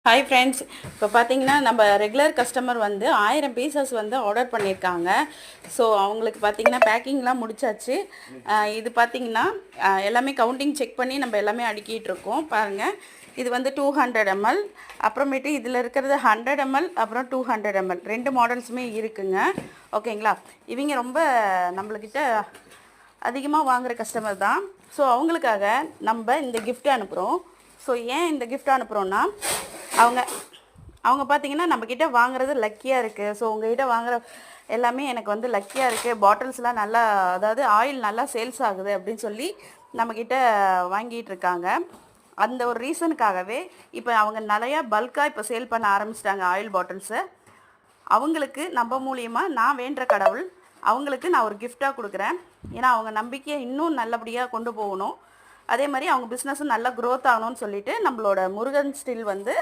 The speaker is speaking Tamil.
ஹாய் ஃப்ரெண்ட்ஸ், இப்போ பார்த்தீங்கன்னா நம்ம ரெகுலர் கஸ்டமர் வந்து 1000 பீசஸ் வந்து ஆர்டர் பண்ணியிருக்காங்க. ஸோ அவங்களுக்கு பார்த்தீங்கன்னா பேக்கிங்லாம் முடிச்சாச்சு. இது பார்த்தீங்கன்னா எல்லாமே கவுண்டிங் செக் பண்ணி நம்ம எல்லாமே அடுக்கிட்டு இருக்கோம். பாருங்கள், இது வந்து 200 ml, அப்புறமேட்டு இதில் இருக்கிறது 100 ml, அப்புறம் 200 ml ரெண்டு மாடல்ஸுமே இருக்குங்க. ஓகேங்களா? இவங்க ரொம்ப நம்மளுக்கிட்ட அதிகமாக வாங்குகிற கஸ்டமர் தான். ஸோ அவங்களுக்காக நம்ம இந்த gift அனுப்புகிறோம். ஸோ ஏன் இந்த gift அனுப்புகிறோன்னா, அவங்க அவங்க பார்த்தீங்கன்னா நம்மக்கிட்ட வாங்குறது லக்கியாக இருக்குது. ஸோ உங்கள்கிட்ட வாங்குகிற எல்லாமே எனக்கு வந்து லக்கியாக இருக்குது, பாட்டில்ஸ்லாம் நல்லா, அதாவது ஆயில் நல்லா சேல்ஸ் ஆகுது அப்படின்னு சொல்லி நம்மக்கிட்ட வாங்கிட்டு இருக்காங்க. அந்த ஒரு ரீசனுக்காகவே இப்போ அவங்க நிறையா பல்காக இப்போ சேல் பண்ண ஆரம்பிச்சிட்டாங்க ஆயில் பாட்டில்ஸை. அவங்களுக்கு நம்ம மூலியமாக நான் வேண்டுற கடவுள் அவங்களுக்கு நான் ஒரு கிஃப்டாக கொடுக்குறேன். ஏன்னா அவங்க நம்பிக்கையை இன்னும் நல்லபடியாக கொண்டு போகணும், அதே மாதிரி அவங்க பிஸ்னஸும் நல்லா க்ரோத் ஆகணும்னு சொல்லிட்டு நம்மளோட முருகன் ஸ்டில் வந்து